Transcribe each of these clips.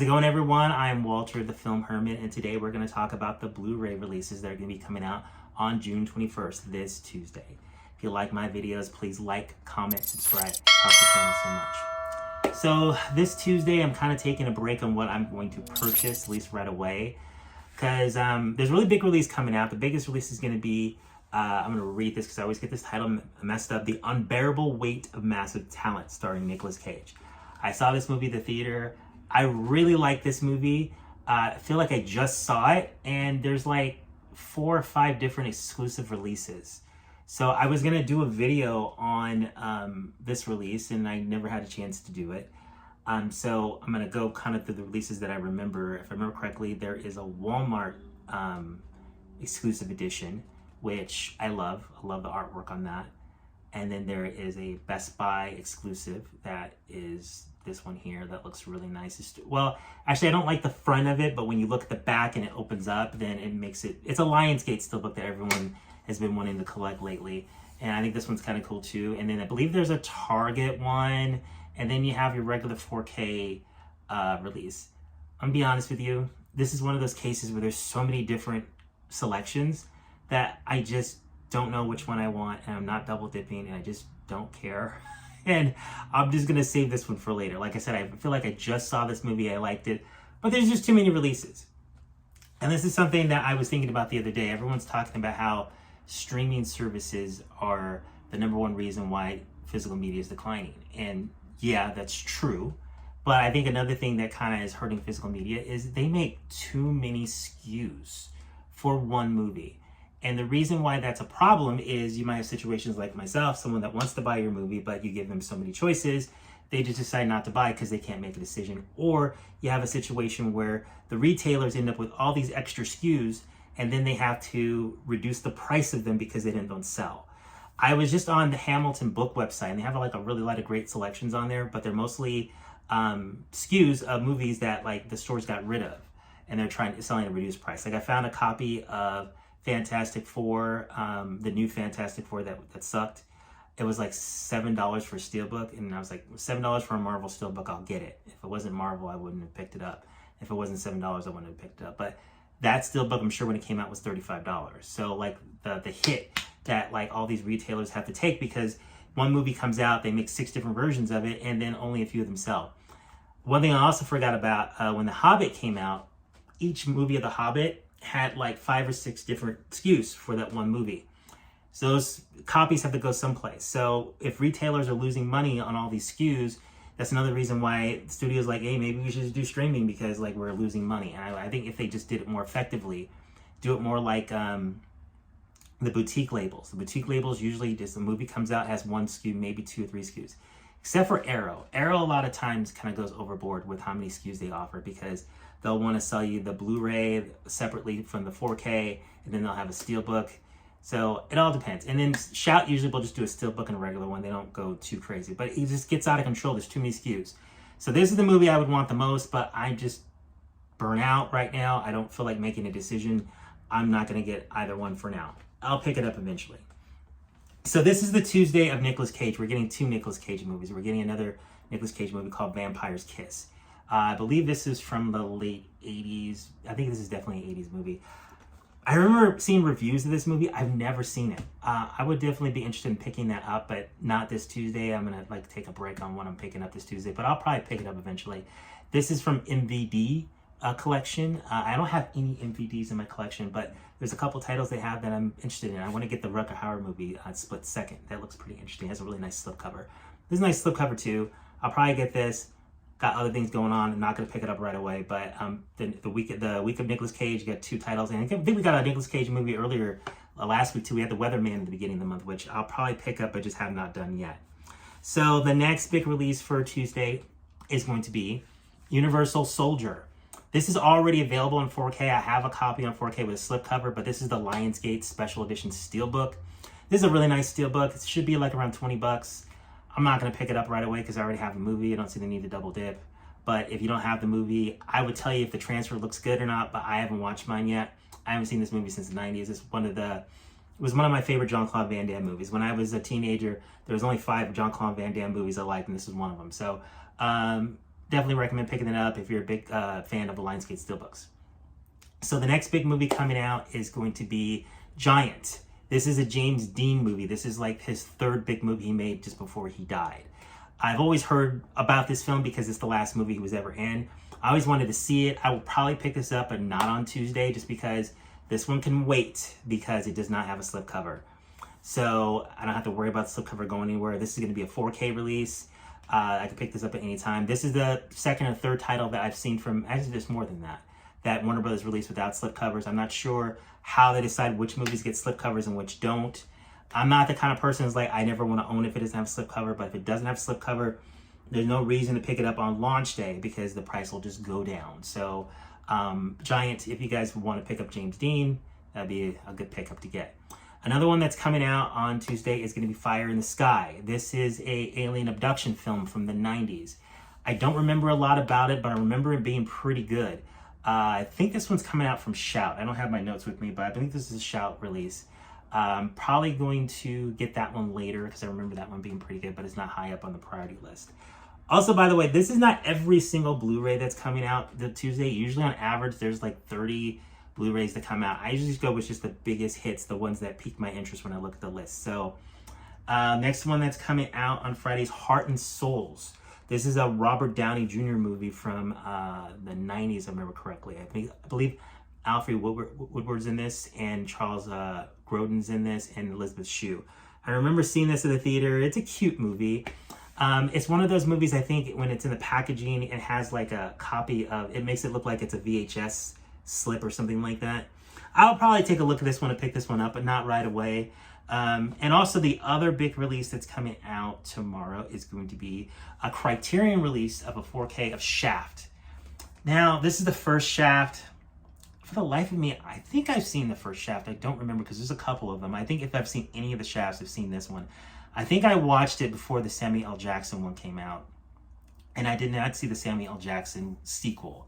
How's it going, everyone? I'm Walter, the film Hermit, and today we're going to talk about the Blu-ray releases that are going to be coming out on June 21st, this Tuesday. If you like my videos, please like, comment, subscribe. It helps the channel so much. So this Tuesday, I'm kind of taking a break on what I'm going to purchase, at least right away, because there's a really big release coming out. The biggest release is going to be, I'm going to read this because I always get this title messed up, The Unbearable Weight of Massive Talent, starring Nicolas Cage. I saw this movie at the theater. I really like this movie. I feel like I just saw it, and there's like 4 or 5 different exclusive releases. So I was gonna do a video on this release, and I never had a chance to do it. So I'm gonna go kind of through the releases that I remember. If I remember correctly, there is a Walmart exclusive edition, which I love. I love the artwork on that. And then there is a Best Buy exclusive that is this one here that looks really nice. Well, actually, I don't like the front of it, but when you look at the back and it opens up, then it makes it, it's a Lionsgate steelbook that everyone has been wanting to collect lately. And I think this one's kind of cool too. And then I believe there's a Target one, and then you have your regular 4K release. I'm gonna be honest with you, this is one of those cases where there's so many different selections that I just don't know which one I want, and I'm not double dipping, and I just don't care. And I'm just gonna save this one for later. Like I said, I feel like I just saw this movie, I liked it, but there's just too many releases. And this is something that I was thinking about the other day. Everyone's talking about how streaming services are the #1 reason why physical media is declining. And yeah, that's true. But I think another thing that kind of is hurting physical media is they make too many SKUs for one movie. And the reason why that's a problem is you might have situations like myself, someone that wants to buy your movie, but you give them so many choices, they just decide not to buy because they can't make a decision. Or you have a situation where the retailers end up with all these extra SKUs, and then they have to reduce the price of them because they don't sell. I was just on the Hamilton book website, and they have like a really lot of great selections on there, but they're mostly SKUs of movies that like the stores got rid of, and they're selling at a reduced price. Like I found a copy of Fantastic Four, the new Fantastic Four that sucked. It was like $7 for a steelbook, and I was like, $7 for a Marvel steelbook, I'll get it. If it wasn't Marvel, I wouldn't have picked it up. If it wasn't $7, I wouldn't have picked it up. But that steelbook, I'm sure when it came out, was $35. So like the hit that like all these retailers have to take, because one movie comes out, they make 6 different versions of it, and then only a few of them sell. One thing I also forgot about, when The Hobbit came out, each movie of The Hobbit had like 5 or 6 different SKUs for that one movie. So those copies have to go someplace. So if retailers are losing money on all these SKUs, that's another reason why the studio's like, hey, maybe we should just do streaming because like we're losing money. And I think if they just did it more effectively, do it more like the boutique labels. The boutique labels usually just, the movie comes out, has 1 SKU, maybe 2 or 3 SKUs. Except for Arrow. Arrow a lot of times kind of goes overboard with how many SKUs they offer, because they'll want to sell you the Blu-ray separately from the 4K, and then they'll have a steelbook. So it all depends. And then Shout usually will just do a steelbook and a regular one. They don't go too crazy, but it just gets out of control. There's too many SKUs. So this is the movie I would want the most, but I just burn out right now. I don't feel like making a decision. I'm not going to get either one for now. I'll pick it up eventually. So this is the Tuesday of Nicolas Cage. We're getting 2 Nicolas Cage movies. We're getting another Nicolas Cage movie called Vampire's Kiss. I believe this is from the late 80s. I think this is definitely an 80s movie. I remember seeing reviews of this movie. I've never seen it. I would definitely be interested in picking that up, but not this Tuesday. I'm going to like take a break on what I'm picking up this Tuesday, but I'll probably pick it up eventually. This is from MVD collection. I don't have any MVDs in my collection, but there's a couple titles they have that I'm interested in. I want to get the Rutger Hauer movie, Split Second. That looks pretty interesting. It has a really nice slipcover. This is a nice slipcover too. I'll probably get this. Got other things going on. I'm not going to pick it up right away, but the week of Nicolas Cage, you got 2 titles. And I think we got a Nicolas Cage movie earlier last week too. We had The Weatherman at the beginning of the month, which I'll probably pick up, but just have not done yet. So the next big release for Tuesday is going to be Universal Soldier. This is already available in 4K. I have a copy on 4K with a slipcover, but this is the Lionsgate Special Edition Steelbook. This is a really nice steelbook. It should be like around 20 bucks. I'm not going to pick it up right away because I already have the movie. I don't see the need to double dip. But if you don't have the movie, I would tell you if the transfer looks good or not, but I haven't watched mine yet. I haven't seen this movie since the 90s. It's it was one of my favorite Jean-Claude Van Damme movies. When I was a teenager, there was only 5 Jean-Claude Van Damme movies I liked, and this was one of them. So definitely recommend picking it up if you're a big fan of the Lionsgate Steelbooks. So the next big movie coming out is going to be Giant. This is a James Dean movie. This is like his third big movie he made just before he died. I've always heard about this film because it's the last movie he was ever in. I always wanted to see it. I will probably pick this up, but not on Tuesday, just because this one can wait because it does not have a slipcover. So I don't have to worry about the slipcover going anywhere. This is going to be a 4K release. I can pick this up at any time. This is the second or third title that I've seen from, actually there's more than that Warner Brothers released without slipcovers. I'm not sure how they decide which movies get slipcovers and which don't. I'm not the kind of person who's like, I never want to own it if it doesn't have a slipcover, but if it doesn't have a slipcover, there's no reason to pick it up on launch day because the price will just go down. So Giant, if you guys want to pick up James Dean, that'd be a good pickup to get. Another one that's coming out on Tuesday is going to be Fire in the Sky. This is a alien abduction film from the 90s. I don't remember a lot about it, but I remember it being pretty good. I think this one's coming out from Shout. I don't have my notes with me, but I think this is a Shout release. I'm probably going to get that one later because I remember that one being pretty good, but it's not high up on the priority list. Also, by the way, this is not every single Blu-ray that's coming out the Tuesday. Usually on average, there's like 30 Blu-rays that come out. I usually just go with just the biggest hits, the ones that pique my interest when I look at the list. So next one that's coming out on Friday is Heart and Souls. This is a Robert Downey Jr. movie from the 90s, if I remember correctly. I believe Alfred Woodward's in this, and Charles Grodin's in this, and Elizabeth Shue. I remember seeing this at the theater. It's a cute movie. It's one of those movies, I think, when it's in the packaging, it has like a copy of, it makes it look like it's a VHS slip or something like that. I'll probably take a look at this one and pick this one up, but not right away. And also the other big release that's coming out tomorrow is going to be a Criterion release of a 4K of Shaft. Now, this is the first Shaft. For the life of me, I think I've seen the first Shaft. I don't remember because there's a couple of them. I think if I've seen any of the Shafts, I've seen this one. I think I watched it before the Samuel L. Jackson one came out. And I did not see the Samuel L. Jackson sequel.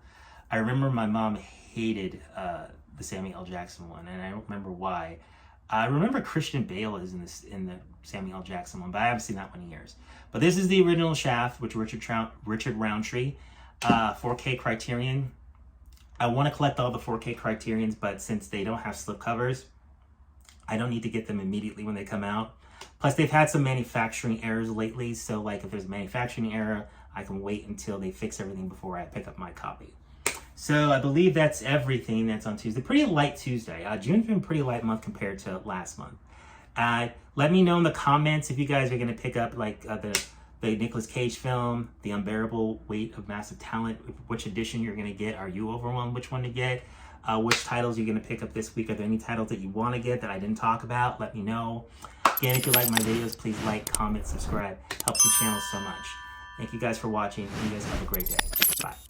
I remember my mom hated the Samuel L. Jackson one, and I don't remember why. I remember Christian Bale is in the Samuel L. Jackson one, but I haven't seen that one in years. But this is the original Shaft, which Richard Roundtree, 4K Criterion. I want to collect all the 4K Criterions, but since they don't have slipcovers, I don't need to get them immediately when they come out. Plus, they've had some manufacturing errors lately, so like if there's a manufacturing error, I can wait until they fix everything before I pick up my copy. So I believe that's everything that's on Tuesday. Pretty light Tuesday. June's been a pretty light month compared to last month. Let me know in the comments if you guys are going to pick up like the Nicolas Cage film, The Unbearable Weight of Massive Talent, which edition you're going to get. Are you overwhelmed which one to get? Which titles you're going to pick up this week? Are there any titles that you want to get that I didn't talk about? Let me know. Again, if you like my videos, please like, comment, subscribe. Helps the channel so much. Thank you guys for watching. You guys have a great day. Bye.